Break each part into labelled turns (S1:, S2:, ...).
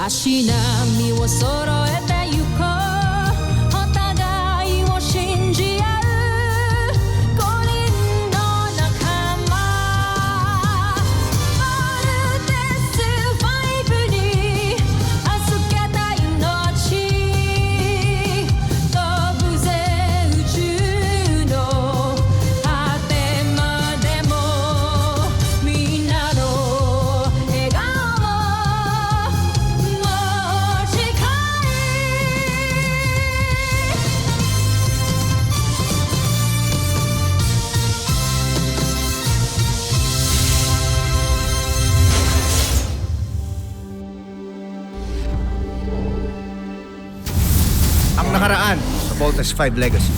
S1: 足並みを揃えてゆこうお互いを信じ合う5人の仲間ボルテス5に預けた命飛ぶぜ宇宙の果てまでもみんなの笑顔も近い
S2: Ang nakaraan sa Voltes 5 Legacy.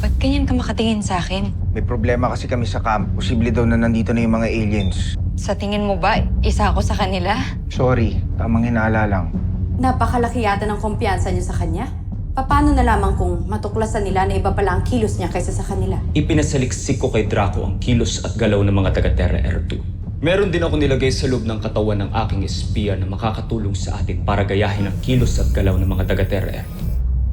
S3: Ba't ganyan ka makatingin sa akin?
S2: May problema kasi kami sa camp. Posible daw na nandito na yung mga aliens.
S3: Sa tingin mo ba, isa ako sa kanila?
S2: Sorry, tamang hinala lang.
S4: Napakalaki yata ng kumpiyansa niyo sa kanya. Paano nalaman kung matuklasan nila na iba pala ang kilos niya kaysa sa kanila?
S5: Ipinasaliksik ko kay Draco ang kilos at galaw ng mga taga-Terra R2. Meron din ako nilagay sa loob ng katawan ng aking espiya na makakatulong sa atin para gayahin ang kilos at galaw ng mga taga-Terra R2.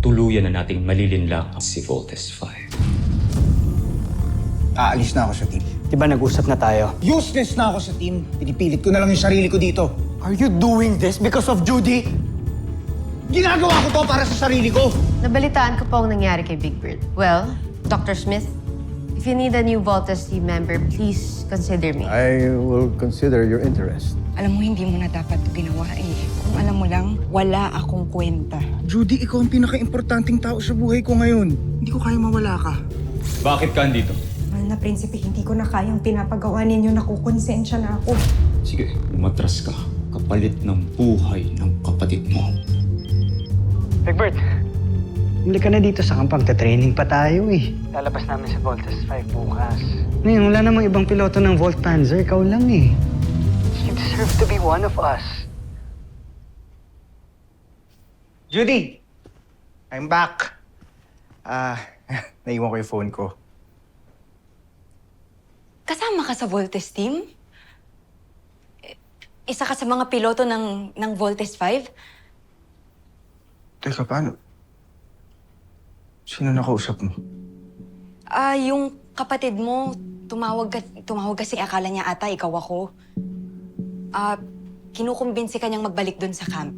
S5: Tuluyan na nating malilinlang si Voltes 5.
S2: Aalis na ako sa team.
S6: Di ba nag-usap na tayo?
S2: Useless na ako sa team. Pinipilit ko na lang yung sarili ko dito.
S6: Are you doing this because of Judy?
S2: Ginagawa ko to para sa sarili ko.
S7: Nabalitaan ko po ang nangyari kay Big Bird. Well, Dr. Smith, if you need a new Voltes team member, please consider me.
S8: I will consider your interest.
S3: Alam mo, hindi mo na dapat ito ginawa eh. Kung alam mo lang, wala akong kwenta.
S2: Judy, ikaw ang pinaka-importanting tao sa buhay ko ngayon. Hindi ko kaya mawala ka.
S5: Bakit ka andito?
S9: Mahal na prinsipe, hindi ko na kayang pinapagawa ninyo. Nakukonsensya na ako.
S5: Sige, umatras ka. Kapalit ng buhay ng kapatid mo.
S6: Egbert, huli ka na dito sa kampang. Training pa tayo eh. Lalabas namin sa Voltes 5 bukas. Ngayon, wala namang ibang piloto ng Volt Panzer. Ikaw lang eh. You deserve to be one of us.
S2: Judy! I'm back. Naiwan ko yung phone ko.
S3: Kasama ka sa Voltes team? Isa ka sa mga piloto ng Voltes 5?
S2: Teka, paano? Sino nakausap mo?
S3: Yung kapatid mo, tumawag kasi akala niya ata ikaw ako. Kinukumbinsi ka niyang magbalik dun sa camp.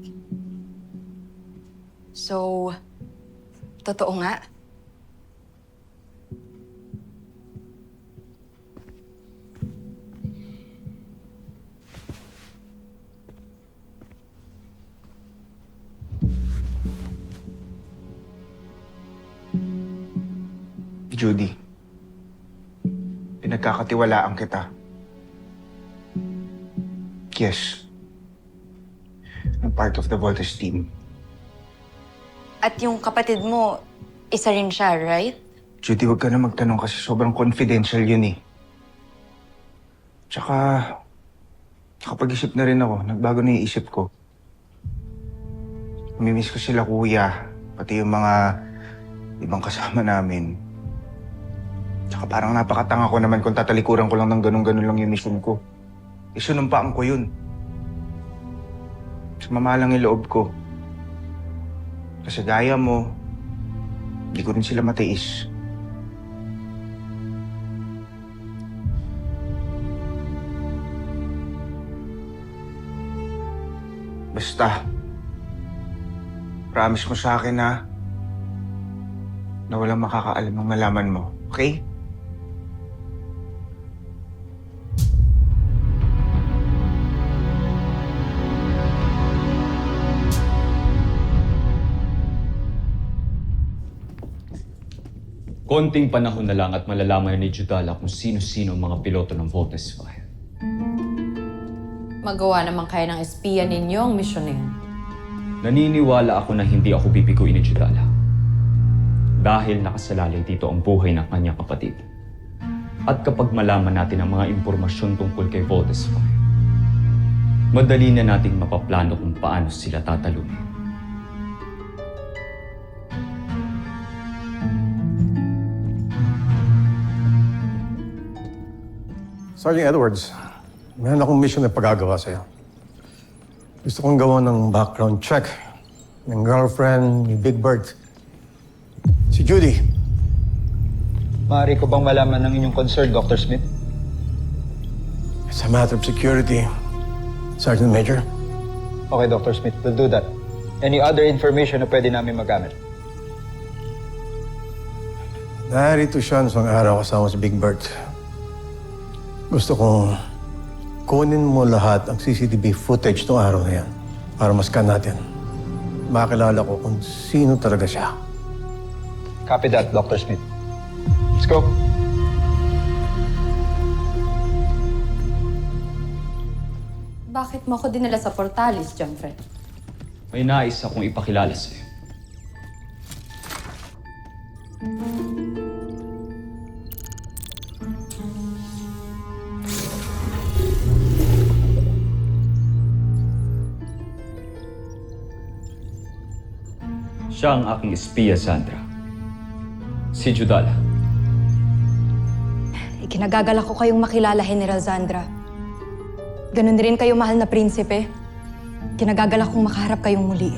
S3: So, totoo nga.
S2: Judy, pinagkakatiwalaan kita. Yes. I'm part of the Voltes team.
S3: At yung kapatid mo, isa rin siya, right?
S2: Judy, huwag ka na magtanong kasi sobrang confidential yun eh. Tsaka, nakapag-isip na rin ako. Nagbago na yung isip ko. Namimiss ko sila kuya, pati yung mga ibang kasama namin. Tsaka parang napakatanga ko naman kung tatalikuran ko lang ng ganun-ganun lang yung mission ko. Isunumpaan ko yun. Sumama lang yung loob ko. Kasi gaya mo, hindi ko rin sila matiis. Basta, promise mo sa akin na walang makakaalam ng nalaman mo, okay?
S5: Konting panahon na lang at malalaman na ni Judala kung sino-sino ang mga piloto ng Voltes 5.
S4: Magawa naman kayo ng espiya ninyo ang misyon na yun.
S5: Naniniwala ako na hindi ako bibiguin ni Judala. Dahil nakasalalay dito ang buhay ng kanyang kapatid. At kapag malaman natin ang mga impormasyon tungkol kay Voltes 5, madali na nating mapaplano kung paano sila tatalunin.
S8: Sergeant Edwards, Meron akong mission na pagagawa sa'yo. Gusto kong gawa ng background check ng girlfriend ni Big Bird. Si Judy.
S2: Maaari ko bang malaman ng inyong concern, Dr. Smith?
S8: It's a matter of security, Sergeant Major.
S2: Okay, Dr. Smith, we'll do that. Any other information na pwede namin magamit?
S8: Narito siya isang araw kasama si Big Bird. Gusto kong kunin mo lahat ang CCTV footage ng araw na yan para maskan natin. Makilala ko kung sino talaga siya.
S2: Copy that, Dr. Smith. Let's go.
S4: Bakit mo ako dinala sa Portales, Jomfre?
S5: May nais akong ipakilala sa'yo. Siya ang aking espiya, Sandra. Si Judala.
S3: Ikinagagalak ko kayong makilala, General Sandra. Ganon rin kayo, mahal na prinsipe. Kinagagalak kong makaharap kayong muli.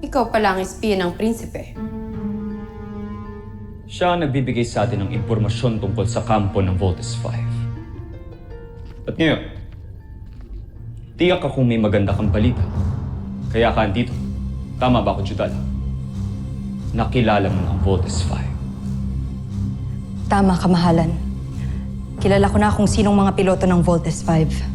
S4: Ikaw pala ang espiya ng prinsipe.
S5: Siya ang nagbibigay sa atin ng impormasyon tungkol sa kampo ng Voltes 5. At ngayon, tiyak akong may maganda kang balita. Kaya ka andito. Tama ba ako, Judala? Nakilala mo ang Voltes 5.
S3: Tama, kamahalan. Kilala ko na kung sinong mga piloto ng Voltes 5.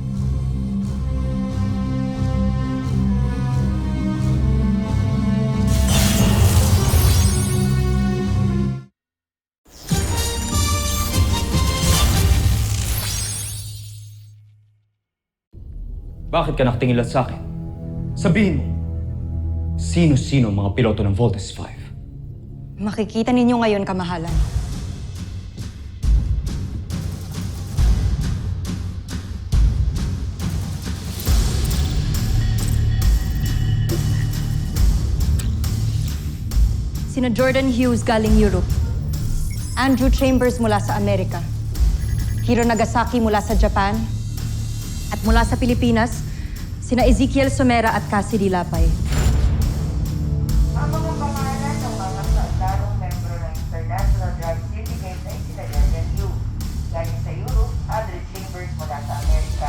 S5: Bakit ka nakatingin lang sa akin? Sabihin mo, sino-sino ang mga piloto ng Voltes 5?
S3: Makikita ninyo ngayon, kamahalan. Sina Jordan Hughes galing Europe, Andrew Chambers mula sa Amerika, Hiro Nagasaki mula sa Japan, at mula sa Pilipinas, sina Ezekiel Somera at Cassidy Lapay.
S10: Ang mga pangalan ng mga sadarong membro ng International Drug Syndicate ay sina Jordan Hughes, galing sa Europe, Andrew Chambers mula sa Amerika,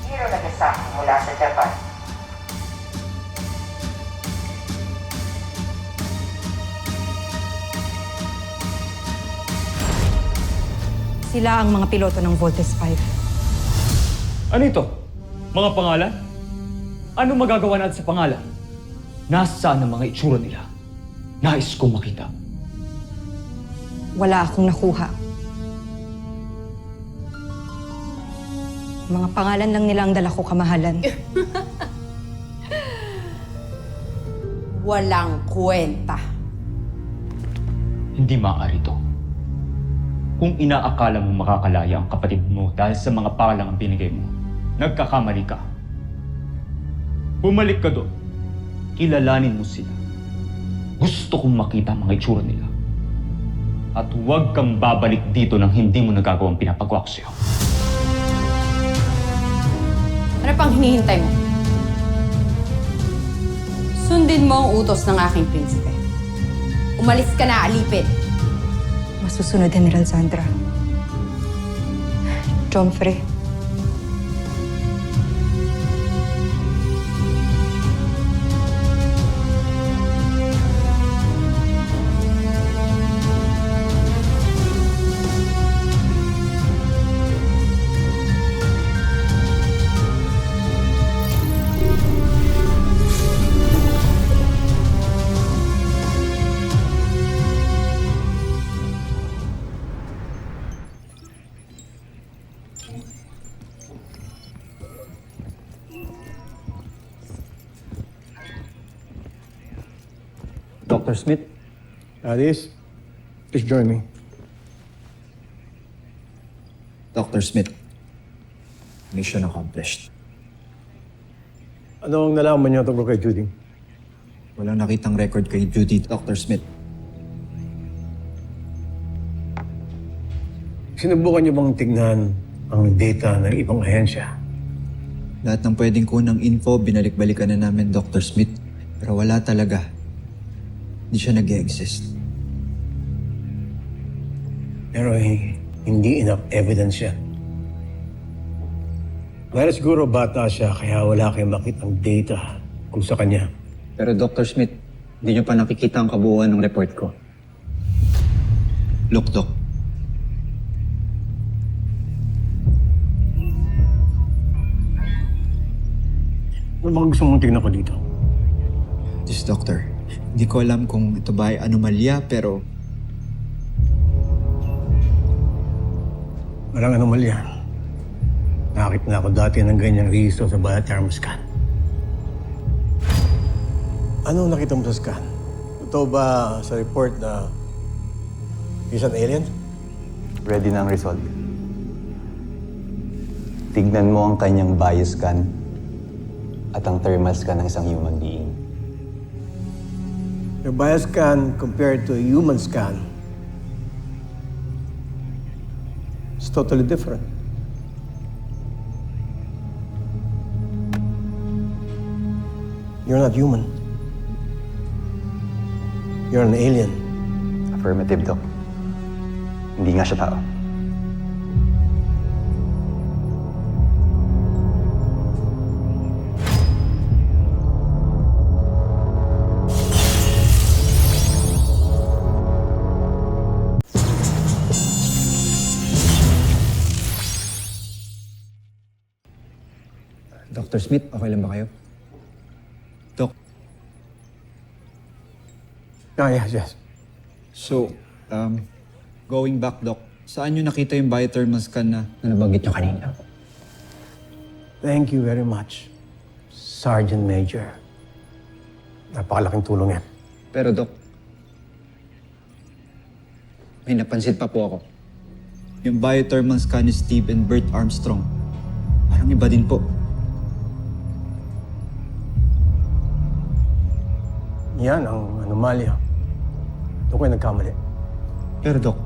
S10: Hiro Nagasaki mula sa Japan.
S3: Sila ang mga piloto ng Voltes 5.
S5: Ano ito? Mga pangalan? Ano magagawa natin sa pangalan? Nasaan ang mga itsura nila? Nais kong makita.
S3: Wala akong nakuha. Mga pangalan lang nila ang dala ko, kamahalan.
S4: Walang kwenta.
S5: Hindi maaari to. Kung inaakala mo makakalaya ang kapatid mo dahil sa mga palang ang binigay mo, nagkakamali ka. Bumalik ka doon. Kilalanin mo sila. Gusto kong makita ang mga itsura nila. At huwag kang babalik dito nang hindi mo nagagawang pinapagawa ko sa'yo.
S4: Ano pang hinihintay mo? Sundin mo ang utos ng aking prinsipe. Umalis ka na, alipin.
S3: Masusunod, General Sandra. Jomfre.
S2: Dr. Smith?
S8: Alice, please join me.
S11: Dr. Smith, mission accomplished.
S8: Ano ang nalaman niyo tungkol kay Judy?
S11: Walang nakitang record kay Judy, Dr. Smith.
S8: Sinubukan niyo bang tignan ang data ng ibang ahensya?
S11: Lahat ng pwedeng kunang info, binalik-balikan na namin, Dr. Smith. Pero wala talaga. Hindi siya nag-exist.
S8: Pero hindi enough evidence yan. Dahil siguro bata siya, kaya wala kayong makitang data kung sa kanya.
S11: Pero Dr. Smith, hindi niyo pa nakikita ang kabuuan ng report ko. Look, Doc.
S8: Ano bang gusto mong tignan ko dito?
S11: This doctor, hindi ko alam kung ito ba ay anomalya, pero
S8: Walang anomalya. Nakakita na ako dati ng ganyang rehistro sa biothermal scan. Ano nakita mo sa scan? Totoo ba sa report na he's an alien?
S12: Ready na ang result. Tignan mo ang kanyang bioscan at ang thermal scan ng isang human being.
S8: Your bioscan compared to a human scan is totally different. You're not human. You're an alien.
S12: Affirmative, Doc. Hindi nga siya tao.
S11: Dr. Smith, okay lang ba kayo? Doc,
S8: Ah, yes.
S11: so, going back, Doc, saan niyo nakita yung biothermal scan na nabanggit niyo kanina?
S8: Thank you very much, Sergeant Major. Napakalaking tulong yan.
S11: Pero, Doc, may napansin pa po ako. Yung biothermal scan ni Steve and Bert Armstrong. Parang iba din po.
S8: Yan ang anomalya. Doon kayo nagkamali.
S11: Pero, Doc,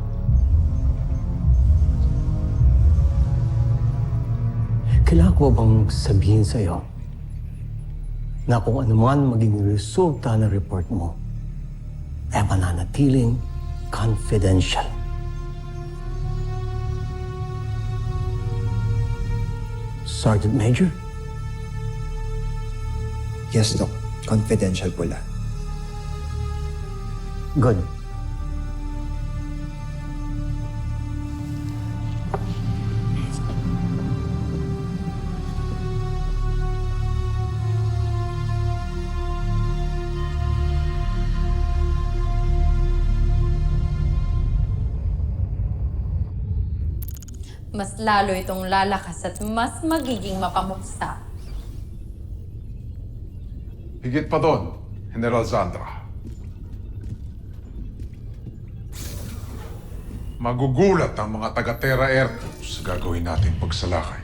S8: Kailangan ko bang sabihin sa'yo na kung ano man maging resulta ng report mo, ay mananatiling confidential. Sergeant Major?
S11: yes, Doc, confidential po lahat.
S8: Good.
S4: Mas lalo itong lalakas at mas magiging mapamuksa.
S13: Higit pa doon, General Zandra. Magugulat ang mga taga-Terra Air Force sa gagawin nating pagsalakay.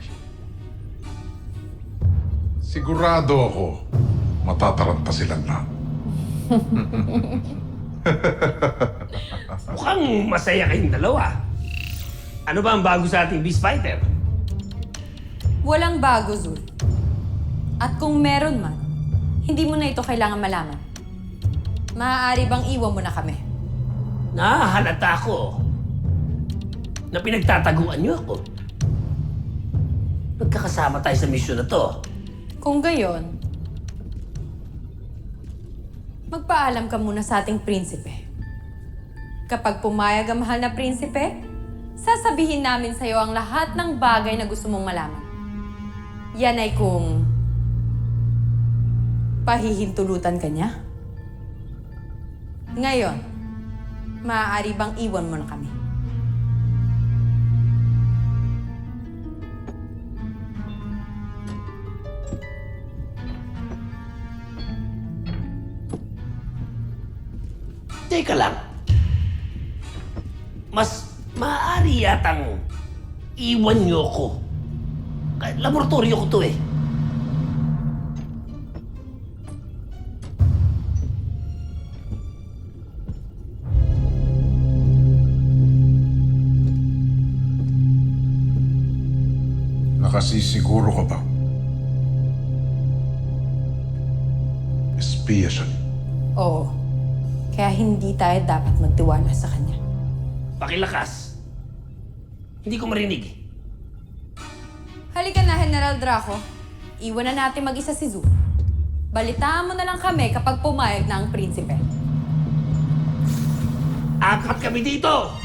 S13: Sigurado ako, matataranta silang lahat.
S14: Mukhang masaya kayong dalawa. Ano ba ang bago sa ating beast fighter?
S4: Walang bago, Zul. At kung meron man, hindi mo na ito kailangan malaman. Maaari bang iwan mo na kami?
S14: Nahahalata ko na pinagtataguan niyo ako. Magkakasama tayo sa misyon na to.
S4: Kung gayon, magpaalam ka muna sa ating prinsipe. Kapag pumayag ang mahal na prinsipe, sasabihin namin sa'yo ang lahat ng bagay na gusto mong malaman. Yan ay kung pahihintulutan ka niya. Ngayon, maaari bang iwan mo na kami?
S14: Teka lang. Mas maaari yatang iwan niyo ko. Kahit laboratorio ko to eh.
S13: Nakasisiguro ka ba? Espiya siya.
S4: Oo. Kaya hindi tayo dapat magtiwala sa kanya.
S14: Pakilakas. Hindi ko marinig.
S4: Halika na, General Draco. Iwan na natin mag-isa si Zu. Balitaan mo na lang kami kapag pumayag na ang prinsipe.
S14: Apat kami dito!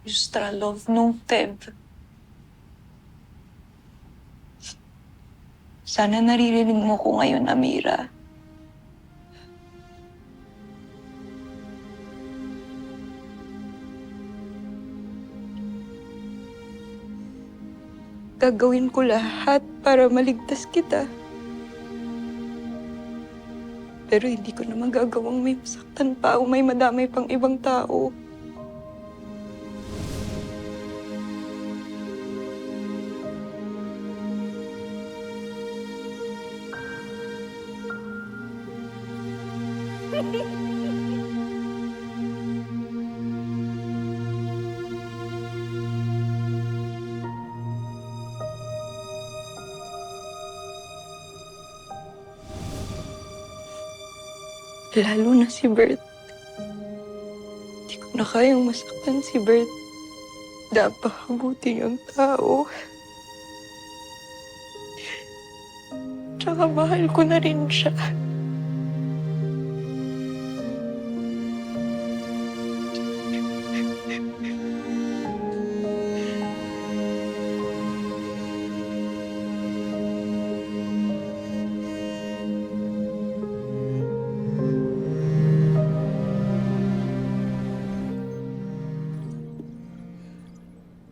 S15: Justralov nung Teb. Sana naririnig mo ko ngayon, Amira. Gagawin ko lahat para maligtas kita. Pero hindi ko na magagawang may masaktan pa o may madamay pang ibang tao. Lalo na si Bert. Hindi ko na kayang masaktan si Bert. Napakabuti niyang tao. Tsaka mahal ko na rin siya.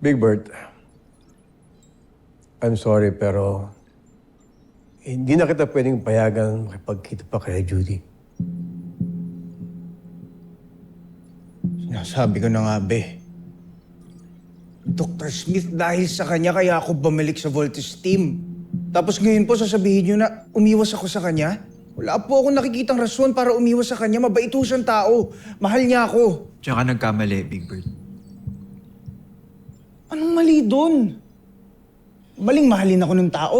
S8: Big Bird, I'm sorry pero hindi na kita pwedeng payagan makipagkita pa kay Judy.
S2: Sinasabi ko na nga, be. Dr. Smith, dahil sa kanya kaya ako bumalik sa Voltes team. Tapos ngayon po sasabihin niyo na umiwas ako sa kanya? Wala po akong nakikitang rason para umiwas sa kanya. Mabait ho siyang tao. Mahal niya ako.
S11: Tsaka nagkamali, Big Bird.
S2: Anong mali doon? Maling mahalin ako ng tao?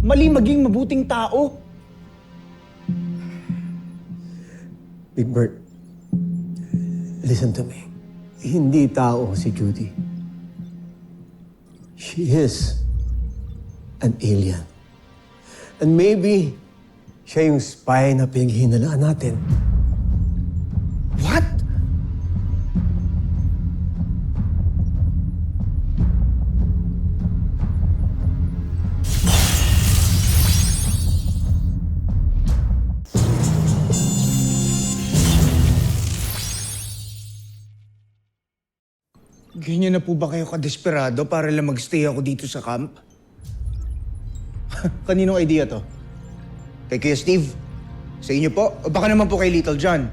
S2: Mali maging mabuting tao?
S8: Big Bird, listen to me. Hindi tao si Judy. She is an alien. And maybe siya yung spy na pinaghihinalaan natin.
S2: What? Ganyan na po ba kayo kadesperado para lang magstay ako dito sa camp? Kaninong idea to? Kay Kuya Steve? Sa inyo po? O baka naman po kay Little John?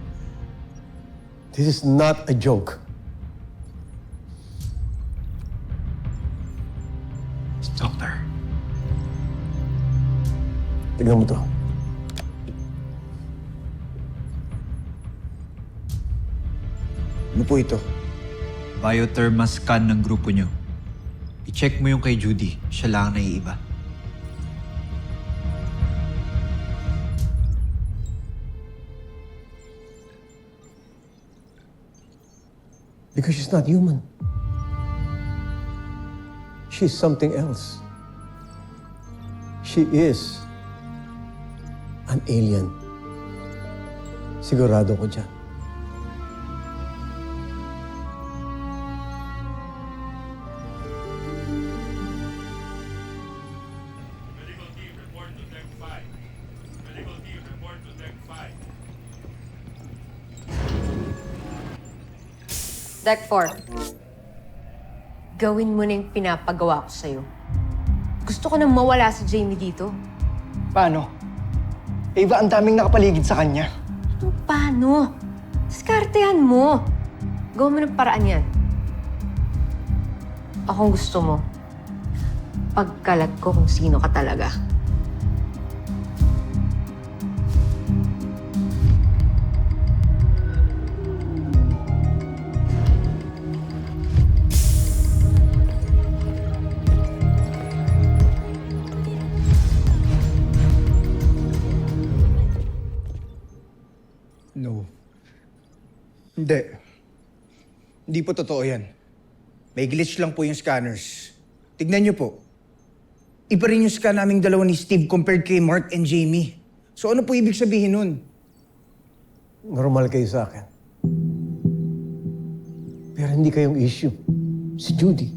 S8: This is not a joke.
S11: Doctor.
S8: Tignan mo to.
S2: Ano po ito?
S11: Biothermal scan ng grupo nyo. I-check mo yung kay Judy. Siya lang ang naiiba.
S8: Because she's not human. She's something else. She is an alien. Sigurado ko dyan.
S7: Deck 4. Gawin mo na yung pinapagawa ko sa'yo. Gusto ko nang mawala si Jamie dito.
S6: Paano? Eva, ang daming nakapaligid sa kanya.
S7: Paano? Diskartehan mo. Gawin mo ng paraan yan. Akong gusto mo, pagkalat ko kung sino ka talaga.
S2: No. Hindi. Hindi po totoo yan. May glitch lang po yung scanners. Tignan niyo po. Iba rin yung scan naming dalawa ni Steve compared kay Mark and Jamie. So ano po ibig sabihin nun?
S8: Normal kayo sa akin. Pero hindi kayong issue. Si Judy.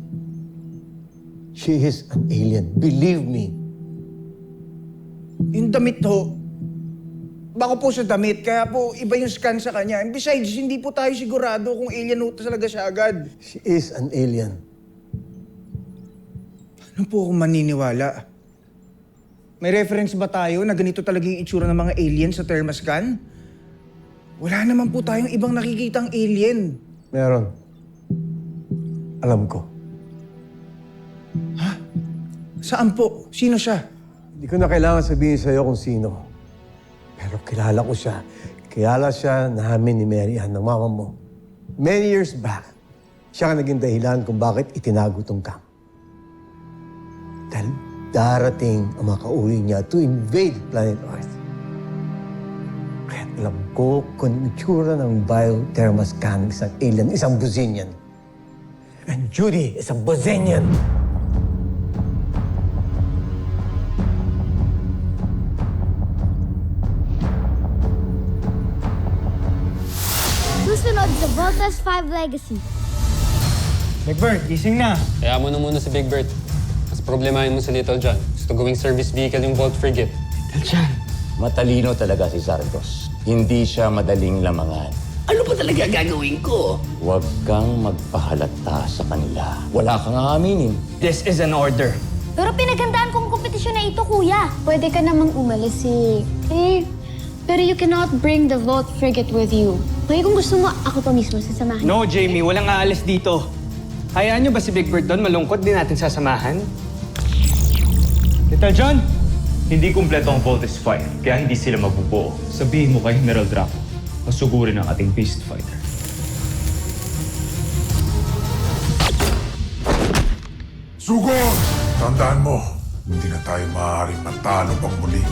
S8: She is an alien. Believe me.
S2: Yung damit ho, baka po sa damit, kaya po iba yung scan sa kanya. And besides, hindi po tayo sigurado kung alien ho talaga siya agad.
S8: She is an alien.
S2: Ano po akong maniniwala? May reference ba tayo na ganito talaga yung itsura ng mga alien sa thermoscan? Wala naman po tayong ibang nakikitang alien.
S8: Meron. Alam ko.
S2: Saan po? Sino siya?
S8: Hindi ko na kailangan sabihin sa'yo kung sino. Pero kilala ko siya. Kilala siya namin ni Mary Ann, ng mama mo. Many years back, siya ang naging dahilan kung bakit itinago tong camp. Dahil darating ang mga kauli niya to invade planet Earth. Kaya alam ko kung itsura ng biothermoscan ng isang alien, isang Buzinian. And Judy is a Buzinian.
S16: Susunod sa Voltas 5 Legacy.
S6: Big Bird, gising na.
S17: Kaya mo na muna si Big Bird. Mas problemahin mo si Little John. Gusto gawing service vehicle yung Volt Frigate.
S6: Little John.
S18: Matalino talaga si Sardos. Hindi siya madaling lamangan.
S14: Ano ba talaga gagawin ko?
S18: Huwag kang magpahalata sa kanila. Wala kang aaminin.
S6: This is an order.
S16: Pero pinagandaan kong kompetisyon na ito, kuya. Pwede ka namang umalis pero you cannot bring the Volt Frigate with you. Kaya kung gusto mo, ako pa mismo sasamahan.
S6: No, Jamie. Walang aalis dito. Hayaan niyo ba si Big Bird doon? Malungkot din natin sasamahan. Little John?
S5: Hindi kumpleto ang Voltes 5, kaya hindi sila mabubuo. Sabihin mo kay General Draco, masugurin ang ating beast fighter.
S13: Sugod! Tandaan mo, hindi na tayo maaaring matalo pang muli.